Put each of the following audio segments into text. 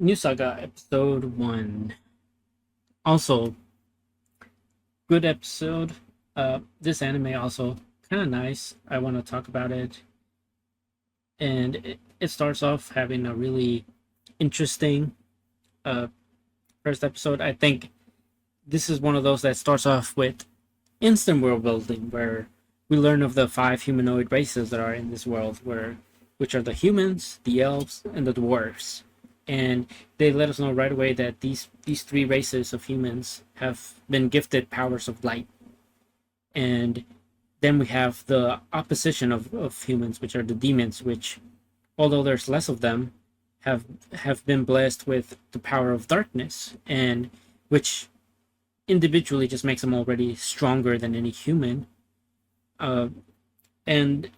New Saga episode 1. Also, good episode. This anime also kind of nice. I want to talk about it. And it starts off having a really interesting uh, first episode. I think this is one of those that starts off with instant world building where we learn of the five humanoid races that are in this world, which are the humans, the elves, and the dwarves. And they let us know right away that these three races of humans have been gifted powers of light. And then we have the opposition of humans, which are the demons, which, although there's less of them, have been blessed with the power of darkness, and which individually just makes them already stronger than any human. And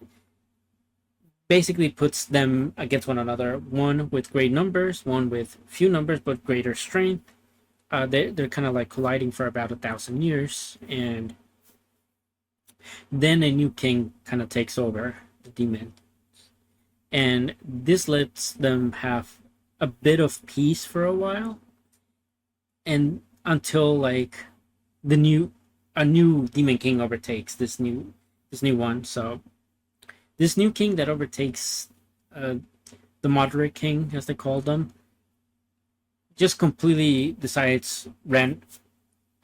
basically puts them against one another. One with great numbers, one with few numbers but greater strength. They're kind of like colliding for about 1,000 years, and then a new king kind of takes over the demon, and this lets them have a bit of peace for a while, and until like the new a new demon king overtakes this new one. So this new king that overtakes uh, the moderate king, as they call them, just completely decides, ran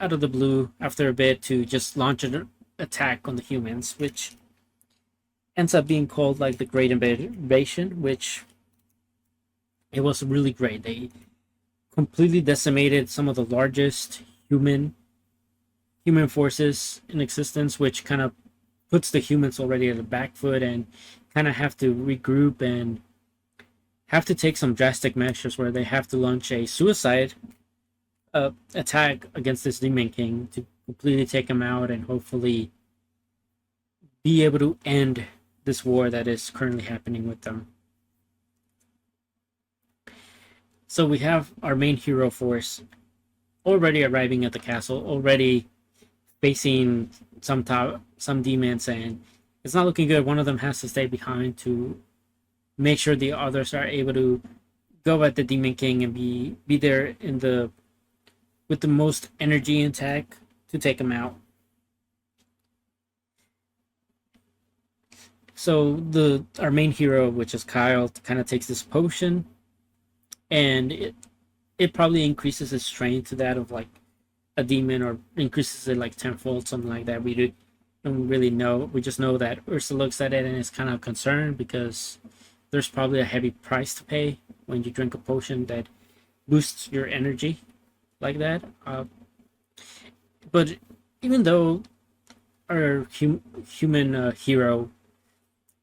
out of the blue after a bit, to just launch an attack on the humans, which ends up being called like the Great Invasion, which it was really great. They completely decimated some of the largest human forces in existence, which kind of puts the humans already at the back foot and kind of have to regroup and have to take some drastic measures where they have to launch a suicide attack against this demon king to completely take him out and hopefully be able to end this war that is currently happening with them. So we have our main hero force already arriving at the castle, already facing some demons, and it's not looking good. One of them has to stay behind to make sure the others are able to go at the demon king and be there in the with the most energy intact to take him out. So the our main hero, which is Kyle, kind of takes this potion, and it probably increases his strength to that of like a demon, or increases it like tenfold, something like that. Don't really know. We just know that Ursa looks at it and is kind of concerned because there's probably a heavy price to pay when you drink a potion that boosts your energy like that. But even though our human hero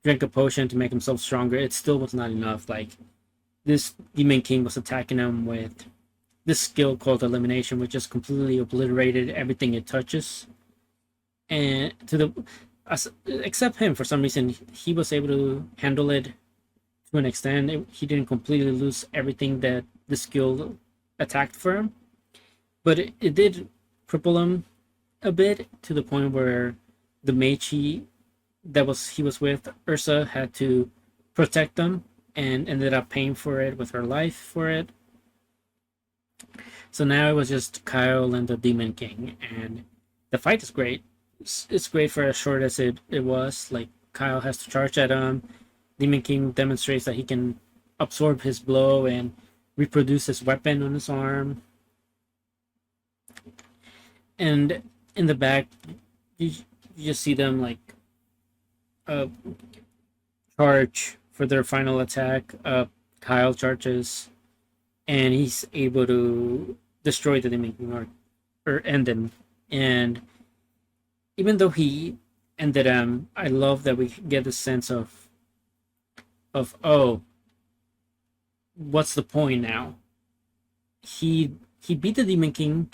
drank a potion to make himself stronger, it still was not enough. Like, this demon king was attacking him with this skill called elimination, which just completely obliterated everything it touches. And except him, for some reason, he was able to handle it to an extent. He didn't completely lose everything that the skill attacked for him, but it did cripple him a bit, to the point where the mage he was with, Ursa, had to protect them and ended up paying for it with her life for it. So now it was just Kyle and the Demon King, and the fight is great. It's great for as short as it was. Like, Kyle has to charge at him. Demon King demonstrates that he can absorb his blow and reproduce his weapon on his arm. And in the back, you just see them like uh, charge for their final attack. Kyle charges, and he's able to destroy the Demon King, or end him. And even though he ended him, I love that we get the sense of oh, what's the point now? He beat the Demon King,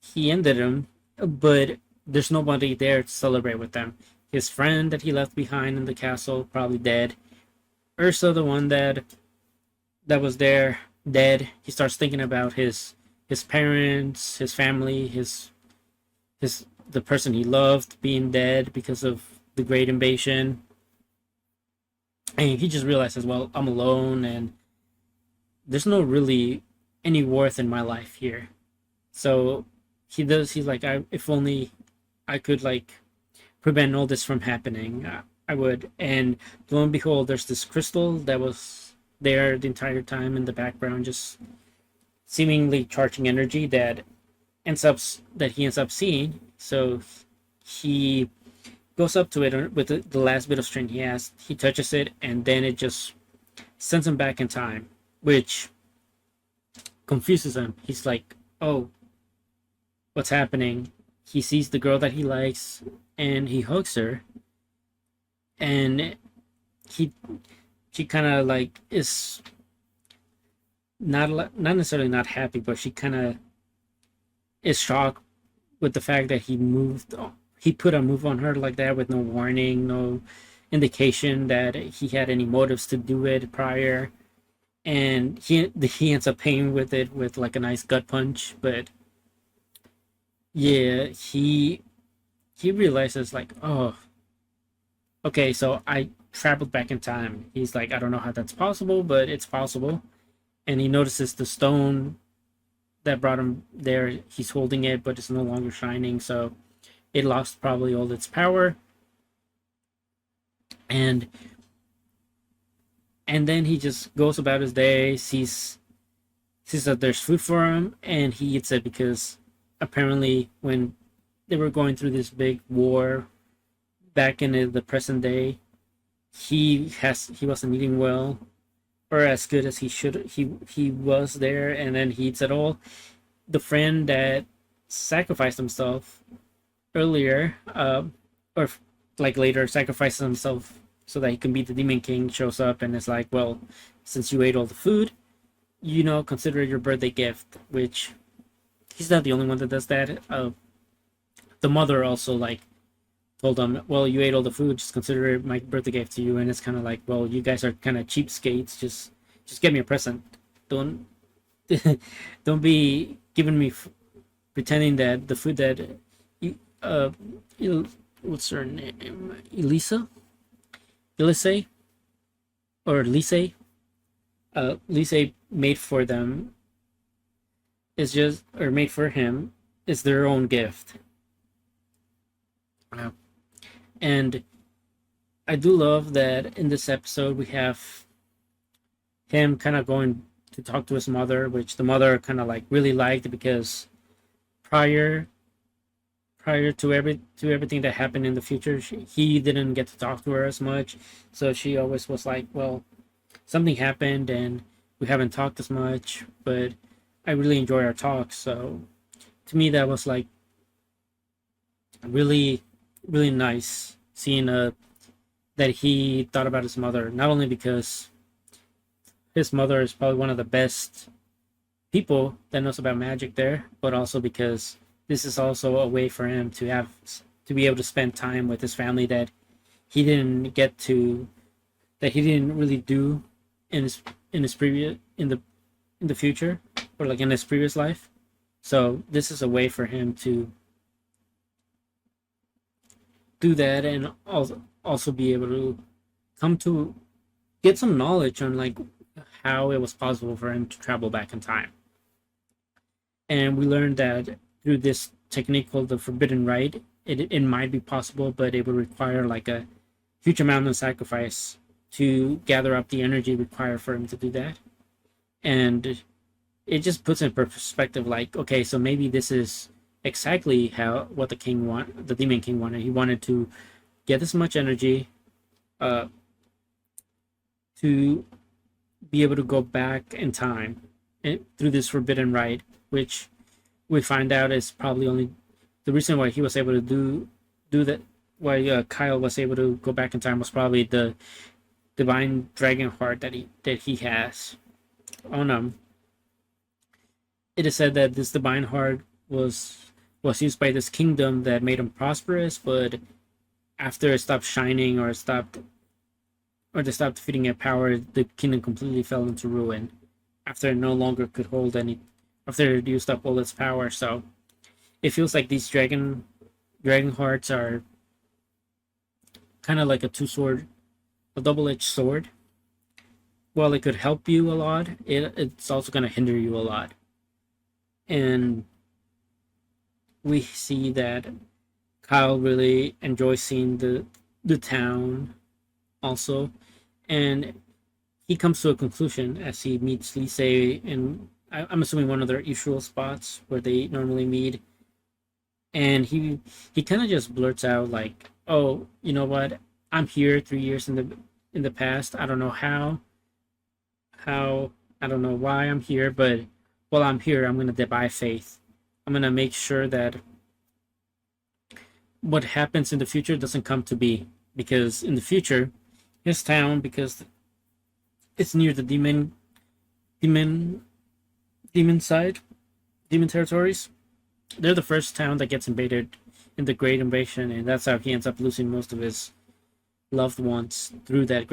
he ended him, but there's nobody there to celebrate with them. His friend that he left behind in the castle, probably dead. Ursa, the one that was there, dead. He starts thinking about his parents, his family, his the person he loved being dead because of the Great Invasion. And he just realizes, well, I'm alone, and there's no really any worth in my life here. So he's like, if only I could like prevent all this from happening, I would. And lo and behold, there's this crystal that was there the entire time in the background, just seemingly charging energy that he ends up seeing. So he goes up to it with the last bit of strength he has. He touches it, and then it just sends him back in time, which confuses him. He's like, "Oh, what's happening?" He sees the girl that he likes, and he hugs her, and he she kind of like is not necessarily not happy, but she kind of is shocked with the fact that he put a move on her like that with no warning, no indication that he had any motives to do it prior, and he ends up paying with it with like a nice gut punch. But yeah, he realizes like, oh, okay, so I traveled back in time. He's like, I don't know how that's possible, but it's possible. And he notices the stone that brought him there. He's holding it, but it's no longer shining, so it lost probably all its power. And then he just goes about his day, sees that there's food for him, and he eats it because apparently when they were going through this big war back in the present day, he wasn't eating well or as good as he was there, and then he eats it all. The friend that sacrificed himself earlier, or like later sacrifices himself so that he can beat the Demon King, shows up and is like, well, since you ate all the food, consider it your birthday gift. Which he's not the only one that does that. The mother also like told him, well, you ate all the food, just consider it my birthday gift to you. And it's kind of like, well, you guys are kind of cheapskates, just get me a present. Don't don't be giving me pretending that the food that uh what's her name, Elise or Lise Lise made for them is just, or made for him, is their own gift. uh, and I do love that in this episode we have him kind of going to talk to his mother, which the mother kind of like really liked because prior to everything that happened in the future, he didn't get to talk to her as much. So she always was like, well, something happened and we haven't talked as much, but I really enjoy our talks. So to me, that was like really, really nice seeing that he thought about his mother, not only because his mother is probably one of the best people that knows about magic there, but also because this is also a way for him to be able to spend time with his family that he didn't get to, that he didn't really do in his previous in the future, or like in his previous life. So this is a way for him to do that, and also be able to come to get some knowledge on like how it was possible for him to travel back in time. And we learned that through this technique called the Forbidden Rite, it might be possible, but it would require like a huge amount of sacrifice to gather up the energy required for him to do that. And it just puts in perspective, like, okay, so maybe this is exactly what the Demon King wanted. He wanted to get this much energy, to be able to go back in time through this Forbidden Rite, which we find out is probably only the reason why he was able to do that. Why Kyle was able to go back in time was probably the divine dragon heart that he has on him. It is said that this divine heart was used by this kingdom that made him prosperous, but after it stopped shining, they stopped feeding it power, the kingdom completely fell into ruin after it no longer could hold any, after it used up all its power. So it feels like these dragon hearts are kind of like a double-edged sword, while it could help you a lot, it's also going to hinder you a lot. And we see that Kyle really enjoys seeing the town also, and he comes to a conclusion as he meets Lise in, I'm assuming, one of their usual spots where they normally meet, and he kind of just blurts out like, "Oh, you know what? I'm here 3 years in the past. I don't know how I don't know why I'm here, but while I'm here, I'm gonna defy faith. I'm gonna make sure that what happens in the future doesn't come to be, because in the future, his town, because it's near the demon demon side, demon territories. They're the first town that gets invaded in the Great Invasion, and that's how he ends up losing most of his loved ones through that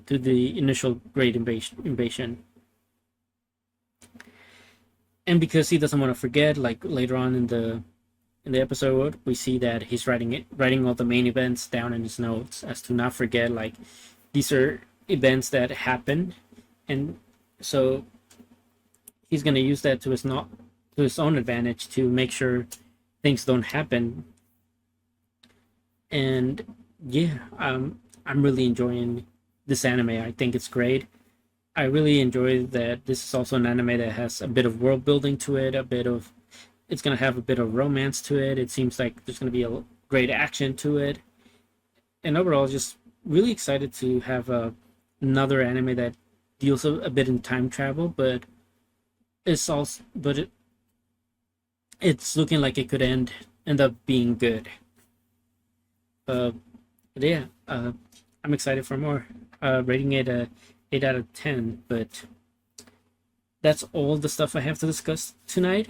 through the initial Great Invasion. And because he doesn't want to forget, like later on in the episode, we see that he's writing all the main events down in his notes as to not forget, like these are events that happened, and so he's gonna use that to his own advantage to make sure things don't happen. And yeah, I'm really enjoying this anime. I think it's great. I really enjoy that this is also an anime that has a bit of world building to it, it's gonna have a bit of romance to it. It seems like there's gonna be a great action to it, and overall, just really excited to have another anime that deals a bit in time travel, but it's looking like it could end up being good. Uh, but yeah, I'm excited for more. Rating it a 8 out of 10, but that's all the stuff I have to discuss tonight.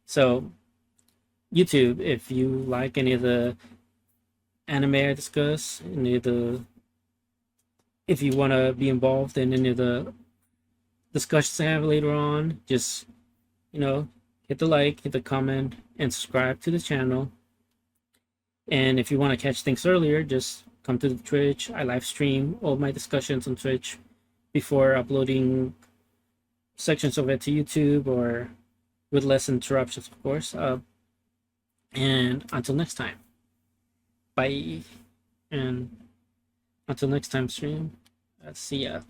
So YouTube, if you like any of the anime I discuss, if you want to be involved in any of the discussions I have later on, just hit the like, hit the comment, and subscribe to the channel. And if you want to catch things earlier, just come to the Twitch. I live stream all my discussions on Twitch before uploading sections of it to YouTube, or with less interruptions, of course. And until next time, bye. And until next time, stream. See ya.